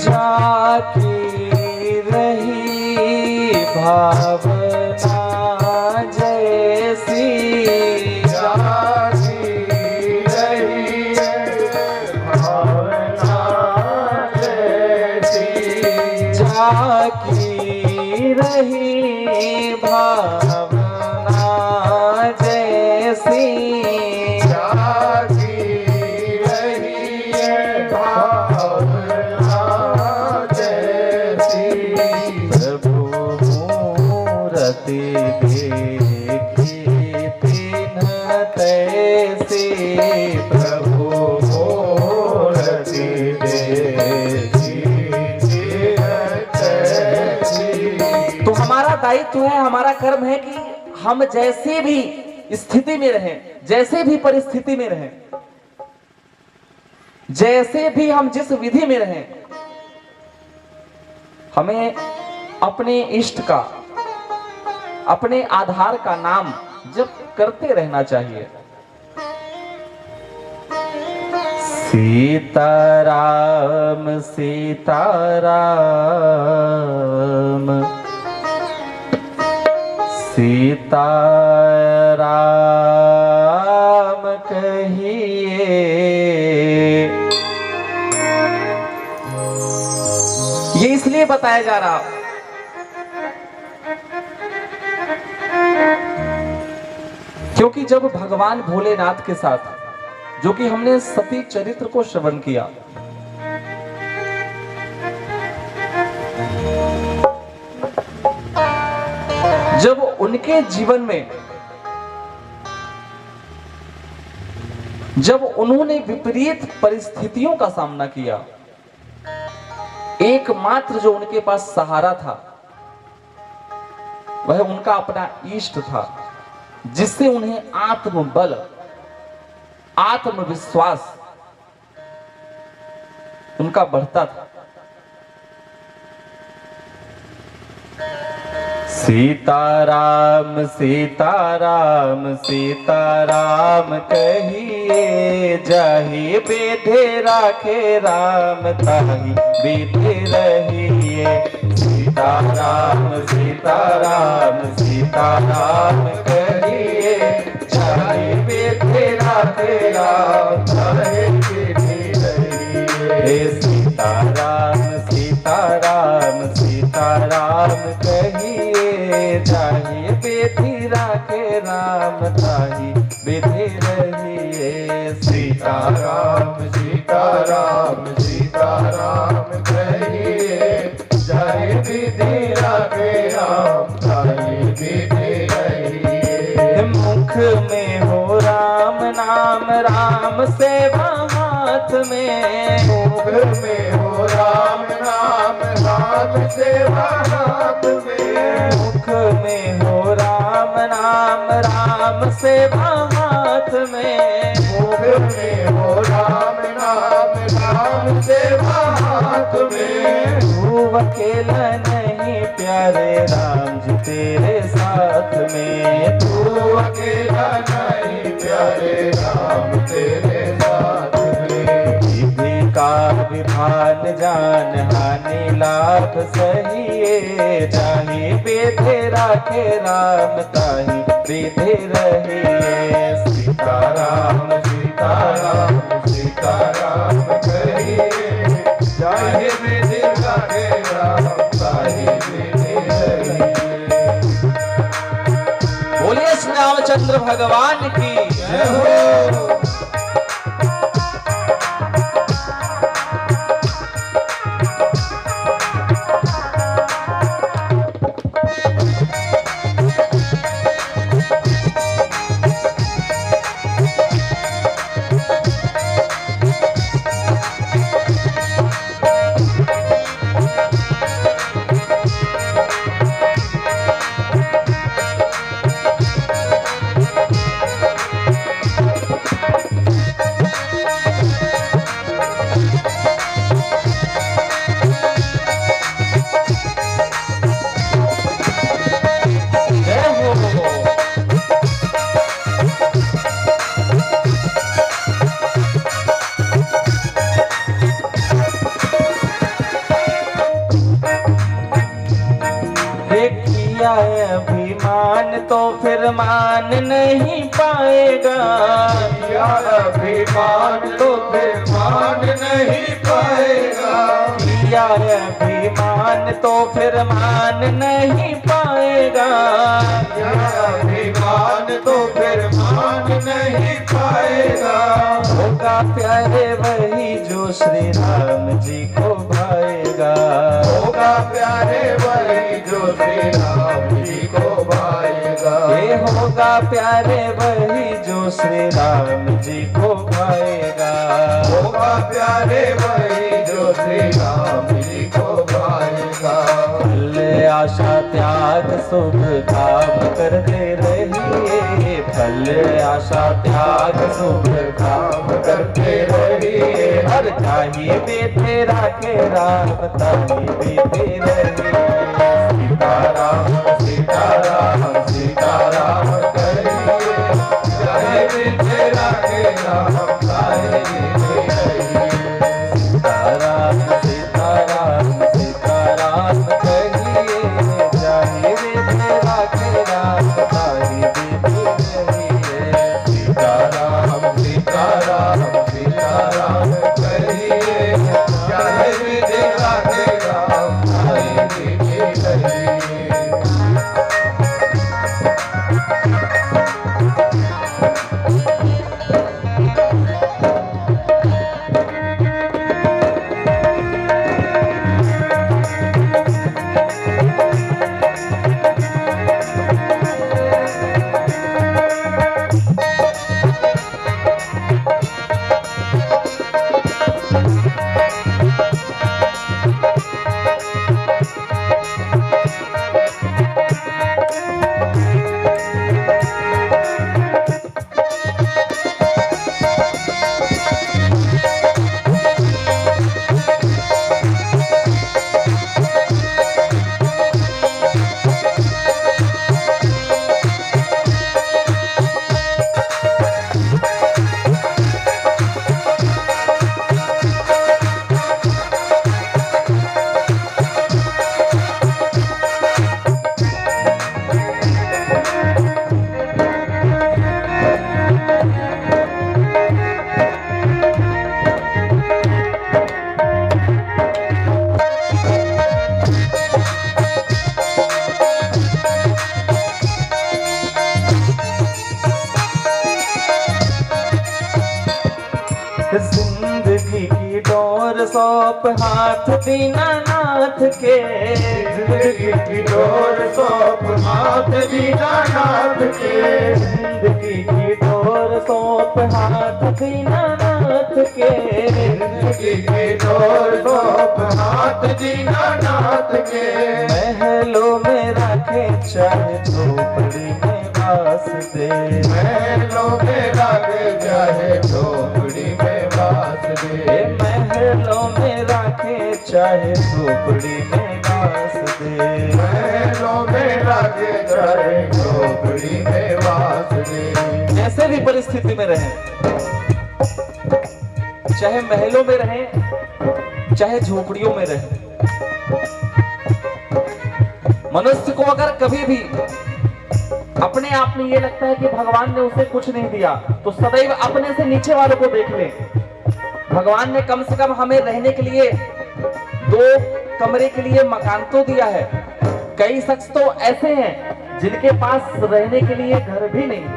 जाकी रही भावना जैसी, जाकी रही भावना जैसी, जाकी रही भावना जैसी, जाकी रही भावना जैसी। प्रभु मूरति देखी तिन्ह तैसी, प्रभु मूरति देखी तैसी। तो हमारा दायित्व है, हमारा कर्म है कि हम जैसे भी स्थिति में रहें, जैसे भी परिस्थिति में रहें, जैसे भी हम जिस विधि में रहें, हमें अपने इष्ट का, अपने आधार का नाम जप करते रहना चाहिए। सीताराम सीताराम सीताराम कहिए, ये इसलिए बताया जा रहा क्योंकि जब भगवान भोलेनाथ के साथ, जो कि हमने सती चरित्र को श्रवण किया, जब उनके जीवन में, जब उन्होंने विपरीत परिस्थितियों का सामना किया, एकमात्र जो उनके पास सहारा था वह उनका अपना इष्ट था, जिससे उन्हें आत्मबल, आत्मविश्वास उनका बढ़ता था। सीताराम सीताराम सीताराम कहिए, जाहि बेधे राखे राम ताहि बेधे रहिए। सीताराम सीताराम सीताराम कहिए, जाहि बेधे राखे राम ताहि बेधे रहिए। सीताराम सीताराम सीताराम कहिए, जाहि बेधि राखे राम ताहि बेधि रहिए। सीताराम सीताराम सीताराम कहिए, जाहि विधि राखे राम ताहि विधि रहिए। मुख में हो राम नाम, राम सेवा हाथ में, मुख में हो राम नाम, राम सेवा हाथ में। मुख में हो राम नाम, राम सेवा हाथ में। मुख में हो राम नाम, राम सेवा हाथ में। तू अकेला नहीं प्यारे राम जी तेरे साथ में, तू अकेला नहीं प्यारे राम तेरे साथ में। विधि का विधान जान हानि लाभ सहिए, जाहि बेधे राखे राम ताहि बेधे रहिए। सीताराम सीताराम सीताराम कहिए, जाहि विधि राखे राम ताहि विधि रहिए। बोलिए श्री रामचंद्र भगवान की जय हो। फिर मान नहीं पाएगा, किया अभिमान तो फिर मान नहीं पाएगा, किया अभिमान तो फिर मान नहीं पाएगा, किया अभिमान तो फिर मान नहीं पाएगा। होगा प्यारे वही जो श्री राम जी को भाएगा, होगा प्यारे वही जो श्री राम जी को भाएगा, ये होगा प्यारे वही जो श्री राम जी को भाएगा, होगा प्यारे वही जो श्री राम जी को भाएगा। फल आशा त्याग शुभ काम करते रहिए, फल आशा त्याग शुभ काम करते रहिए, हर चाहिए बेटे राखे राम ताही बेटे रहिए। सीताराम सीताराम सीताराम कहिए, चाहे बेटे राखे राम ताहे बेटे रहिए। सीताराम सीताराम सीताराम कहिए, चाहे बेटे राखे राम ताही बेटे रहिए। सीताराम सीताराम सीताराम कहिए, चाहे बेटे राखे राम ताहे बेटे रहिए। जिंदगी की डोर सौंप हाथ दीनानाथ के, जिंदगी की डोर सौंप हाथ दीनानाथ के, जिंदगी की डोर सौंप हाथ दीनानाथ के, जिंदगी की डोर सौंप हाथ दीनानाथ के। महलों में रखे चाहे झोपड़ी में वास दे, महलों में राखे चाहे झोपड़ी में वास दे, महलों में रखे चाहे झोपड़ी में वास दे, महलों में राखे चाहे झोपड़ी में वास दे। जैसे भी परिस्थिति में रहे, चाहे महलों में रहे चाहे झोपड़ियों में रहे, मनुष्य को अगर कभी भी अपने आप में ये लगता है कि भगवान ने उसे कुछ नहीं दिया, तो सदैव अपने से नीचे वालों को देख ले। भगवान ने कम से कम हमें रहने के लिए 2 कमरे के लिए मकान तो दिया है। कई शख्स तो ऐसे हैं जिनके पास रहने के लिए घर भी नहीं।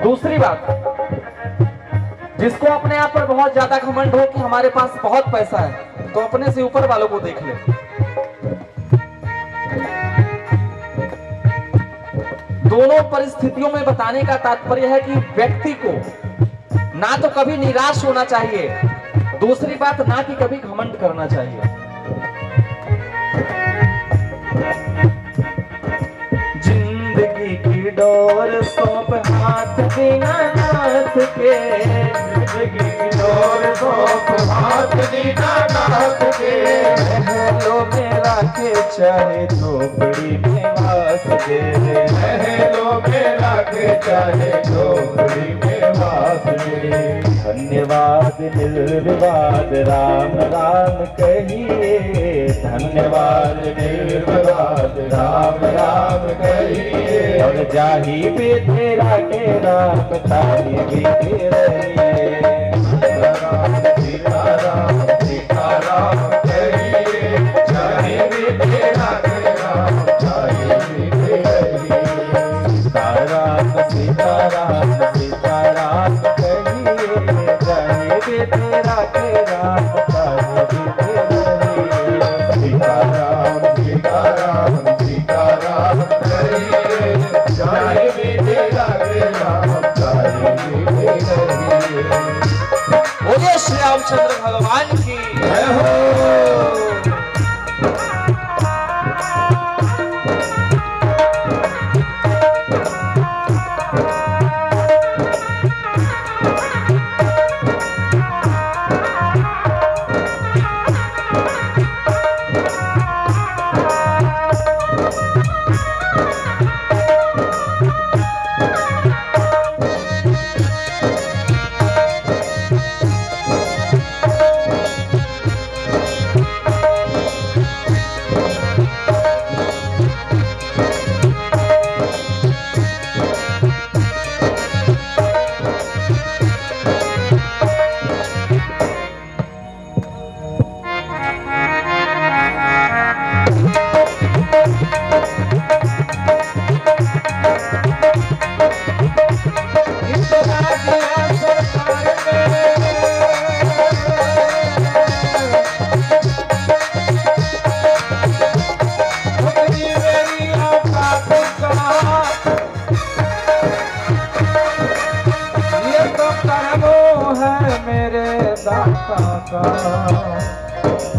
दूसरी बात, जिसको अपने आप पर बहुत ज्यादा घमंड हो कि हमारे पास बहुत पैसा है, तो अपने से ऊपर वालों को देख ले। दोनों परिस्थितियों में बताने का तात्पर्य है कि व्यक्ति को ना तो कभी निराश होना चाहिए, दूसरी बात ना कि कभी घमंड करना चाहिए। जिंदगी की डोर सौंप हाथ दीनानाथ के, जिंदगी की डोर सौंप हाथ दीनानाथ के, महलों में राखे चाहे झोपड़ी में वास दे, महलों में राखे चाहे झोपड़ी में वास दे। धन्यवाद धन्यवाद निर्विवाद राम राम कहिए, धन्यवाद निर्विवाद राम राम कहिए। और जाही भी तेरा के राम ताही भी रहिए। सीताराम सीताराम कहिए, जाही भी तेरा के राम ताही भी रहिए। सीताराम सीताराम सीताराम कहिए, जाही भी तेरा के राम ताही भी रहिए। सीताराम सीताराम सीताराम कहिए, जाही भी तेरा के राम ताही भी रहिए। बोलिए श्री रामचंद्र भगवान की जय हो।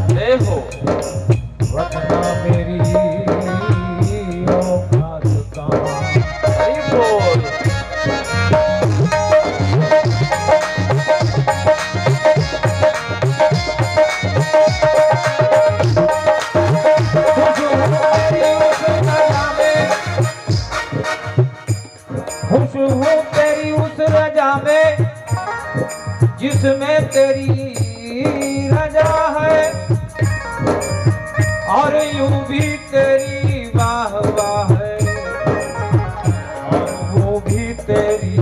देखो वतना मेरी औकात कहाँ। हरि बोल। खुश हूँ तेरी उस रजा में जिसमें तेरी रजा है, और यूं भी तेरी वाह वाह है, और वो भी तेरी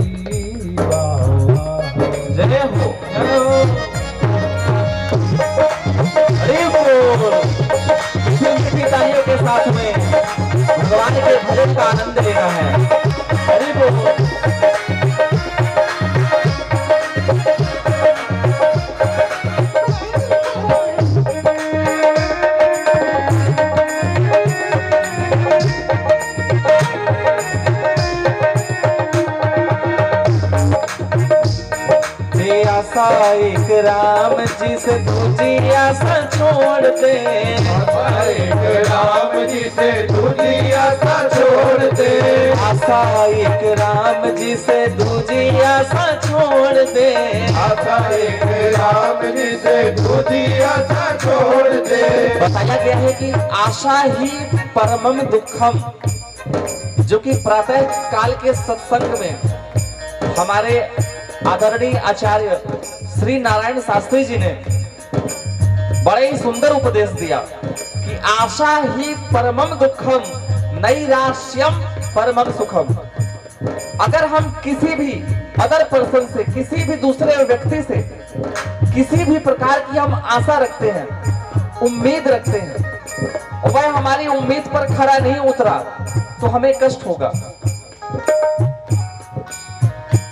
वाह वाह है। जय हो जय हो। हरि बोल। मीठी तालियों के साथ में भगवान के भजन का आनंद लेना है। हरि बोल। आशा एक राम जी से दूजी आशा छोड़ दे। आशा एक राम जी से दूजी आशा छोड़ दे। आशा एक राम जी से दूजी आशा छोड़ दे। आशा एक राम जी से दूजी आशा छोड़ दे। बताया गया है कि आशा ही परमम दुखम, जो कि प्रातः काल के सत्संग में हमारे आदरणीय आचार्य श्री नारायण शास्त्री जी ने बड़े ही सुंदर उपदेश दिया कि आशा ही परमम दुखम नैराश्यम परमम सुखम। अगर हम किसी भी अदर पर्सन से, किसी भी दूसरे व्यक्ति से किसी भी प्रकार की हम आशा रखते हैं, उम्मीद रखते हैं, और वह हमारी उम्मीद पर खरा नहीं उतरा, तो हमें कष्ट होगा।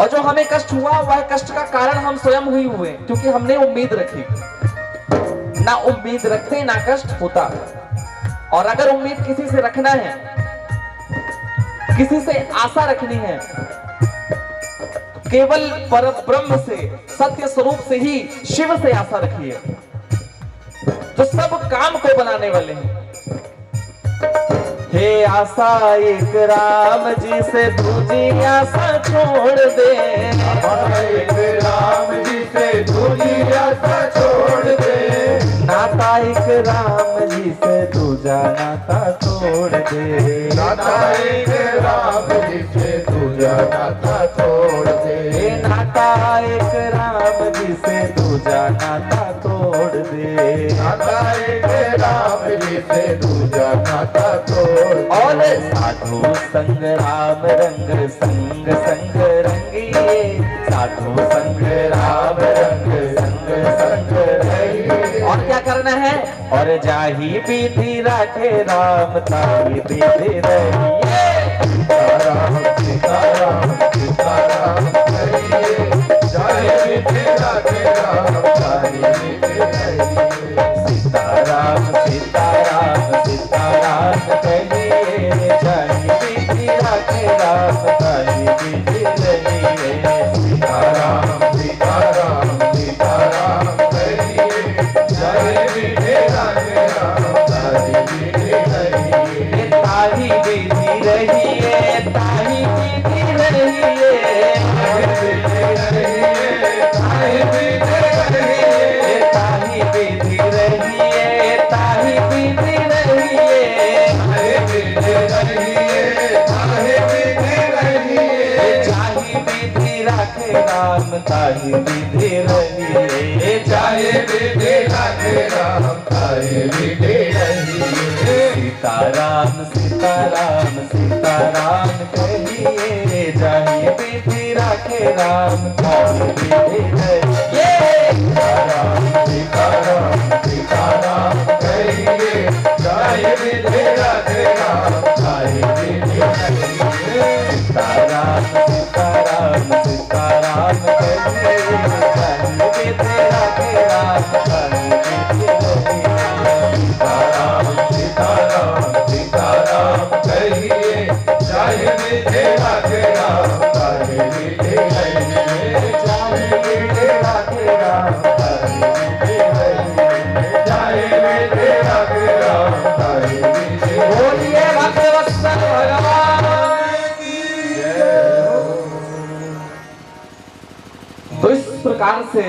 और जो हमें कष्ट हुआ वह कष्ट का कारण हम स्वयं ही हुए, क्योंकि हमने उम्मीद रखी। ना उम्मीद रखते ना कष्ट होता। और अगर उम्मीद किसी से रखना है, किसी से आशा रखनी है, केवल परब्रह्म से, सत्य स्वरूप से ही, शिव से आशा रखिए, जो सब काम को बनाने वाले हैं। हे आशा एक राम जी से दूजी आशा छोड़ दे। आशा एक राम जी से दूजी आशा छोड़ दे। नाता एक राम जी से दूजा नाता तोड़ दे। नाता एक राम जी से दूजा नाता छोड़ दे। नाता एक राम जी जी से दूजा नाता तोड़ दे। नाता एक राम जी से दूजा नाता तोड़ दे। और साधु संग राम रंग संग संग रंगिए, साधु संग राम रंग संग संग रंगिए। और क्या करना है? और जाही विधि राखे राम ताही विधि रहिए। सीताराम सीताराम सीताराम कहिए, जाहि विधि राखे राम ताहि विधि रहिए। सीताराम सीताराम सीताराम कहिए, जाहि विधि राखे राम ताहि विधि रहिए। सीताराम सीताराम सीताराम कहिए, जाहि विधि राखे राम ताहि विधि रहिए। ताही विधि रहिए, ताही विधि रहिए, ताहि विधि रहिए, ताहि विधि रहिए। ताही विधि रहिए, ताही विधि रहिए, ताहि विधि रहिए, जाहि विधि राखे राम ताही विधि रहिए। जाहि विधि राखे राम ताहि विधि रहिए। सीताराम सीताराम सीताराम कहिए, जाहि विधि राखे राम ताहि विधि रहिए। सीताराम सीताराम सीताराम कहिए, जाहि विधि राखे राम ताहि विधि रहिए। सीताराम सीताराम सीताराम कहिए, जाहि विधि राखे राम ताहि विधि रहिए। सीताराम सीताराम सीताराम कहिए, जाहि विधि राखे राम ताहि विधि रहिए। जाहि विधि राखे राम ताहि विधि रहिए। जाहि विधि राखे राम ताहि विधि रहिए। बोलिए भक्तवत्सल भगवान की जय। तो इस प्रकार से